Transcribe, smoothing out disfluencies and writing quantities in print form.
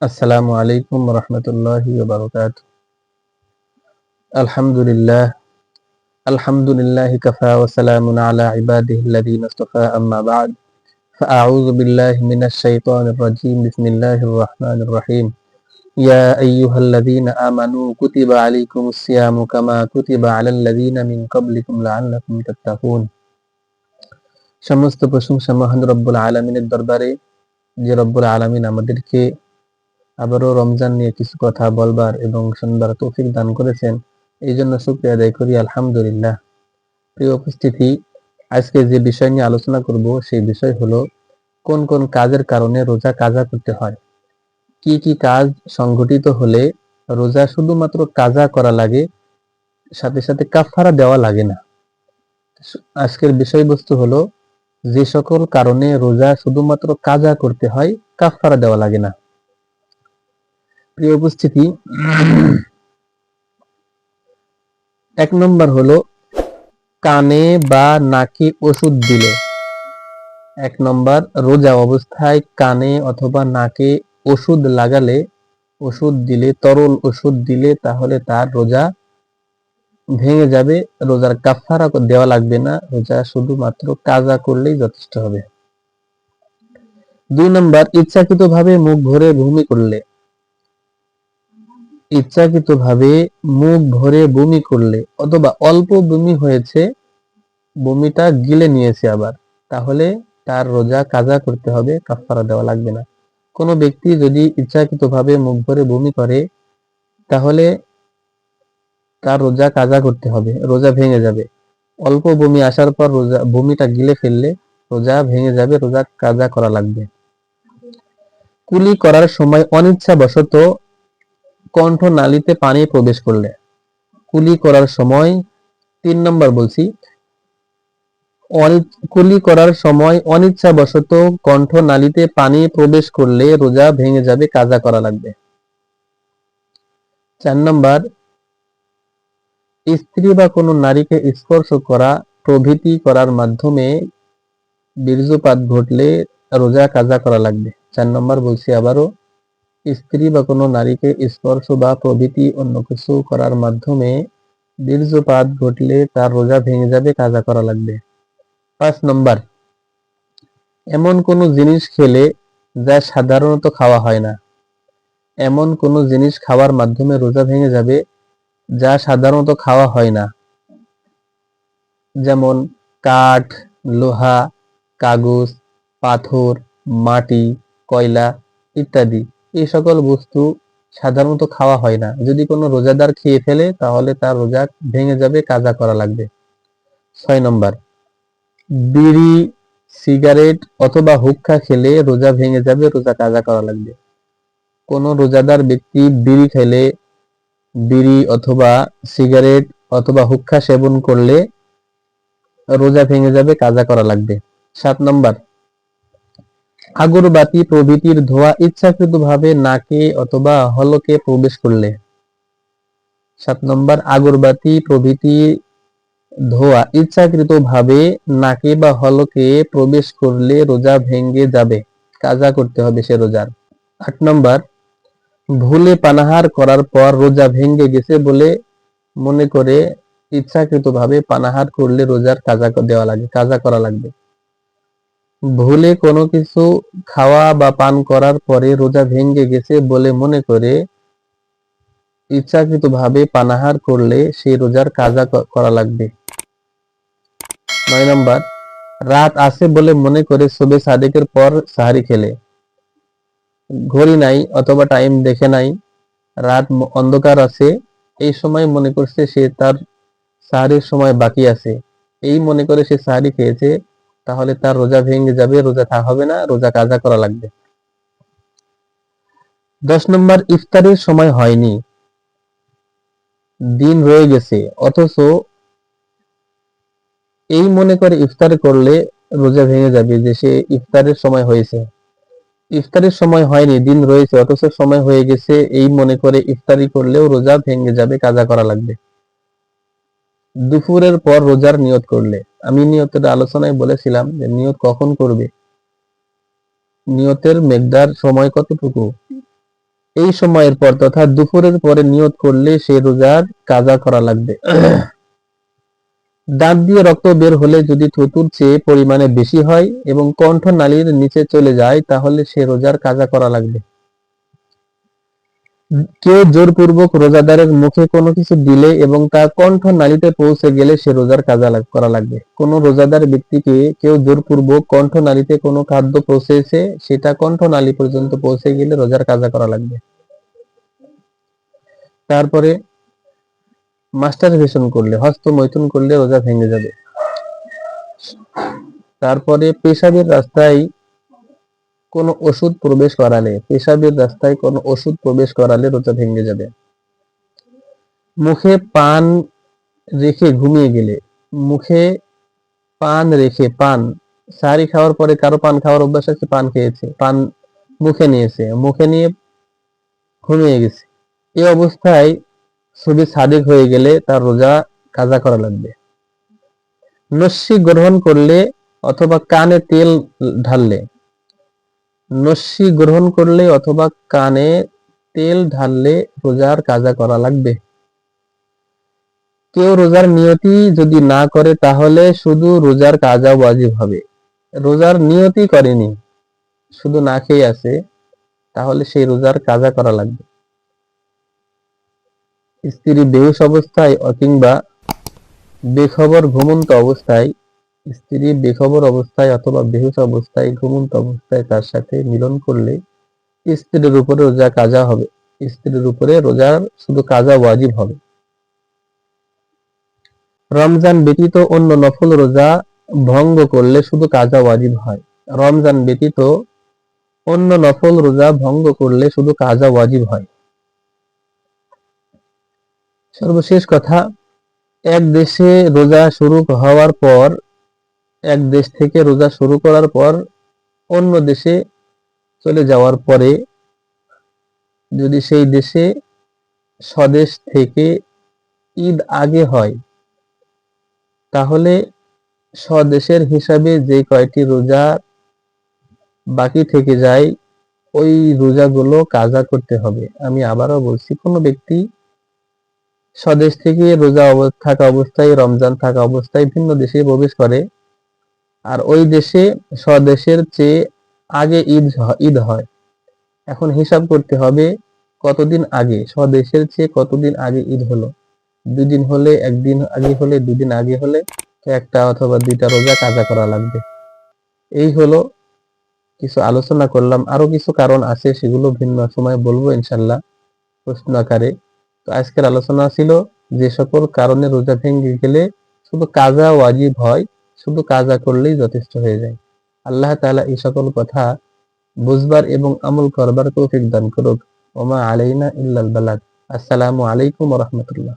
আসসালামু আলাইকুম রহমতুল্লাহি ওয়া বারাকাতুহু। আলহামদুলিল্লাহ আলহামদুলিল্লাহি কাফা ওয়া সালামুন আলা ইবাদিহিল্লাযীনা ইসতাফা আম্মা বা'দ। ফাআউযু বিল্লাহি মিনাশ শাইতানির রাজীম। বিসমিল্লাহির রাহমানির রহিম। ইয়া আইয়ুহাল্লাযীনা আমানু কুতিবা আলাইকুমুস সিয়ামু কামা কুতিবা আলাল্লাযীনা মিন ক্বাবলিকুম লাআল্লাকুম তাত্তাকুন। সমস্ত প্রশংসা মহান রব্বুল আলামিনের দরবারে, যে রব্বুল আলামিন আমাদেরকে আবারও রমজান নিয়ে কিছু কথা বলবার এবং শুনবার তৌফিক দান করেছেন। এই জন্য শুকরিয়া আদায় করি, আলহামদুলিল্লাহ। প্রিয় উপস্থিতি, আজকে যে বিষয় নিয়ে আলোচনা করব সেই বিষয় হলো কোন কোন কাজের কারণে রোজা কাজা করতে হয়, কি কি কাজ সংঘটিত হলে রোজা শুধুমাত্র কাজা করা লাগে, সাথে সাথে কাফারা দেওয়া লাগে না। আজকের বিষয়বস্তু হলো যে সকল কারণে রোজা শুধুমাত্র কাজা করতে হয়, কাফারা দেওয়া লাগে না। প্রিয় উপস্থিতি, এক নম্বর হলো কানে বা নাকে ওষুধ দিলে। এক নম্বর, রোজা অবস্থায় কানে অথবা নাকে ওষুধ লাগালে, ওষুধ দিলে, তরল ওষুধ দিলে, তাহলে তার রোজা ভেঙে যাবে। রোজার কাফারা দেওয়া লাগবে না, রোজা শুধুমাত্র কাজা করলেই যথেষ্ট হবে। দুই নম্বর, ইচ্ছাকৃতভাবে মুখ ভরে বমি করলে। ইচ্ছাকৃতভাবে মুখ ভরে বমি করলে অথবা অল্প বমি হয়েছে, বমিটা গিলে নিয়েছে আবার, তাহলে তার রোজা কাজা করতে হবে, কাফারা দেওয়া লাগবে না। কোনো ব্যক্তি যদি ইচ্ছাকৃতভাবে মুখ ভরে বমি করে, তাহলে তার রোজা কাজা করতে হবে, রোজা ভেঙে যাবে। অল্প বমি আসার পর রোজা বমিটা গিলে ফেললে রোজা ভেঙে যাবে, রোজা কাজা করা লাগবে। কুলি করার সময় অনিচ্ছাবশত কণ্ঠনালীতে পানি প্রবেশ করলে। কুলি করার সময়, 3 নম্বর বলছি, কুলি করার সময় অনিচ্ছাবশত কণ্ঠনালীতে পানি প্রবেশ করলে রোজা ভেঙে যাবে, কাজা করা লাগবে। 4 নম্বর, স্ত্রী বা কোনো নারীকে স্পর্শ করা প্রভৃতি করার মাধ্যমে বীর্যপাত ঘটলে রোজা কাজা করা লাগবে। 4 নম্বর বলছি আবারও, স্ত্রী বা কোনো নারীকে স্পর্শ বা প্রভৃতি অন্য কিছু করার মাধ্যমে বীর্যপাত ঘটলে তার রোজা ভেঙে যাবে, কাজা করা লাগবে। 5 নম্বর, এমন কোনো জিনিস খেলে যা সাধারণত খাওয়া হয় না। এমন কোনো জিনিস খাওয়ার মাধ্যমে রোজা ভেঙে যাবে যা সাধারণত খাওয়া হয় না, যেমন কাঠ, লোহা, কাগজ, পাথর, মাটি, কয়লা ইত্যাদি। এই সকল বস্তু সাধারণত খাওয়া হয় না। যদি কোনো রোজাদার খেয়ে ফেলে তাহলে তার রোজা ভেঙে যাবে, কাজা করা লাগবে। 6 নম্বর, বিড়ি, সিগারেট অথবা হুক্কা খেলে রোজা ভেঙে যাবে, রোজা কাজা করা লাগবে। কোনো রোজাদার ব্যক্তি বিড়ি খেলে, বিড়ি অথবা সিগারেট অথবা হুক্কা সেবন করলে রোজা ভেঙে যাবে, কাজা করা লাগবে। 7 নম্বর, আগরবাতি প্রভৃতির ধোঁয়া ইচ্ছাকৃতভাবে নাকে অথবা হলকে প্রবেশ করলে। 7 নম্বর, আগরবাতি প্রভৃতি ধোঁয়া ইচ্ছাকৃতভাবে নাকে বা হলকে প্রবেশ করলে রোজা ভেঙে যাবে, কাজা করতে হবে সে রোজার। 8 নম্বর, ভুলে পানাহার করার পর রোজা ভেঙে গেছে বলে মনে করে ইচ্ছাকৃতভাবে পানাহার করলে রোজার কাজা দেওয়া লাগে, কাজা করা লাগবে। ভুলে কোনো কিছু খাওয়া বা পান করার পরে রোজা ভেঙে গেছে বলে মনে করে ইচ্ছাকৃতভাবে পানাহার করলে সেই রোজার কাজা করা লাগবে। 9 নম্বর, রাত আছে বলে মনে করে শবে সাদেকের পর সাহারি খেলে। ঘড়ি নাই অথবা টাইম দেখে নাই, রাত অন্ধকার আছে, এই সময় মনে করছে সে তার সাহারির সময় বাকি আছে, এই মনে করে সে সাহারি খেয়েছে, তাহলে তার রোজা ভেঙে যাবে, রোজা হবে না, রোজা কাজা করা লাগবে। 10 নম্বর, ইফতারের সময় হয়নি, দিন রয়ে গেছে, অথচ এই মনে করে ইফতার করলে রোজা ভেঙে যাবে, যে সে ইফতারের সময় হয়েছে। ইফতারের সময় হয়নি, দিন রয়েছে, অথচ সময় হয়ে গেছে, এই মনে করে ইফতারি করলেও রোজা ভেঙে যাবে, কাজা করা লাগবে। দুপুরের পর রোজার নিয়ত করলে, আমি নিয়তের আলোচনায় বলেছিলাম যে নিয়ত কখন করবে, নিয়তের মেকদার সময় কতটুকু, এই সময়ের পর তথা দুপুরের পরে নিয়ত করলে সে রোজার কাজা করা লাগবে। দাঁত দিয়ে রক্ত বের হলে যদি থুতুর চেয়ে পরিমাণে বেশি হয় এবং কণ্ঠনালীর নিচে চলে যায় তাহলে সে রোজার কাজা করা লাগবে। কেউ জোরপূর্বক রোজাদারের মুখে কোনো কিছু দিলে এবং তা কণ্ঠনালীতে পৌঁছে গেলে সে রোজার কাজা করা লাগবে। কোনো রোজাদার ব্যক্তিকে কেউ জোরপূর্বক কণ্ঠনালীতে কোনো খাদ্য পৌঁছেছে, সেটা কণ্ঠনালী পর্যন্ত পৌঁছে গেলে রোজার কাজা করা লাগবে। তারপরে মাস্টারবেশন করলে, হস্তমৈথুন করলে রোজা ভেঙে যাবে। তারপরে পেশাবের রাস্তায় কোনো ওষুধ প্রবেশ করালে রোজা ভেঙে যাবে। মুখে পান রেখে ঘুমিয়ে গেলে, সাহারি খাওয়ার পরে কারো পান খাওয়ার অভ্যাস আছে, পান খেয়েছে, পান মুখে নিয়ে ঘুমিয়ে গেছে, এই অবস্থায় ছবি সাদিক হয়ে গেলে তার রোজা কাজা করা লাগবে। নস্যি গ্রহণ করলে অথবা কানে তেল ঢাললে রোজার কাজা করা লাগবে। কেউ রোজার নিয়তি যদি না করে তাহলে শুধু রোজার কাজা ওয়াজিব হবে। রোজার নিয়তি করেনি, শুধু না খেয়ে আছে, তাহলে সেই রোজার কাজা করা লাগবে। স্ত্রী বেহুশ অবস্থায় কিংবা বেখবর ঘুমন্ত অবস্থায় ঘুমন্ত অবস্থায় তার সাথে মিলন করলে স্ত্রীর উপরে রোজা কাজা হবে। স্ত্রীর উপরে রোজার শুধু কাজা ওয়াজিব হবে। রমজান ব্যতীত অন্য নফল রোজা ভঙ্গ করলে শুধু কাজা ওয়াজিব হয়। সর্বশেষ কথা, এক দেশ থেকে রোজা শুরু করার পর অন্য দেশে চলে যাওয়ার পরে যদি সেই দেশে স্বদেশ থেকে ঈদ আগে হয়, তাহলে স্বদেশের হিসাবে যে কয়টি রোজা বাকি থেকে যায় ওই রোজাগুলো কাজা করতে হবে। আমি আবারও বলছি, কোনো ব্যক্তি স্বদেশ থেকে রোজা থাকা অবস্থায়, রমজান থাকা অবস্থায় ভিন্ন দেশে প্রবেশ করে, আর ওই দেশে স্বদেশের চেয়ে আগে ঈদ হয়। এখন হিসাব করতে হবে কতদিন আগে, স্বদেশের চেয়ে কতদিন আগে ঈদ হলো। 2 দিন হলে, 1 দিন আগে হলে, 2 দিন আগে হলে একটা অথবা 2টা রোজা কাজা করা লাগবে। এই হলো কিছু আলোচনা করলাম, আরো কিছু কারণ আছে, সেগুলো ভিন্ন সময় বলবো ইনশাল্লাহ প্রশ্ন আকারে। তো আজকের আলোচনা ছিল যে সকল কারণে রোজা ভেঙে গেলে শুধু কাজা ওয়াজিব হয়, শুধু কাজা করলেই যথেষ্ট হয়ে যায়। আল্লাহ তাআলা এই সকল কথা বুঝবার এবং আমল করবার তৌফিক দান করুক। ওমা আলাইনা ইল্লাল বালাগ। আসসালামু আলাইকুম ওয়া রাহমাতুল্লাহ।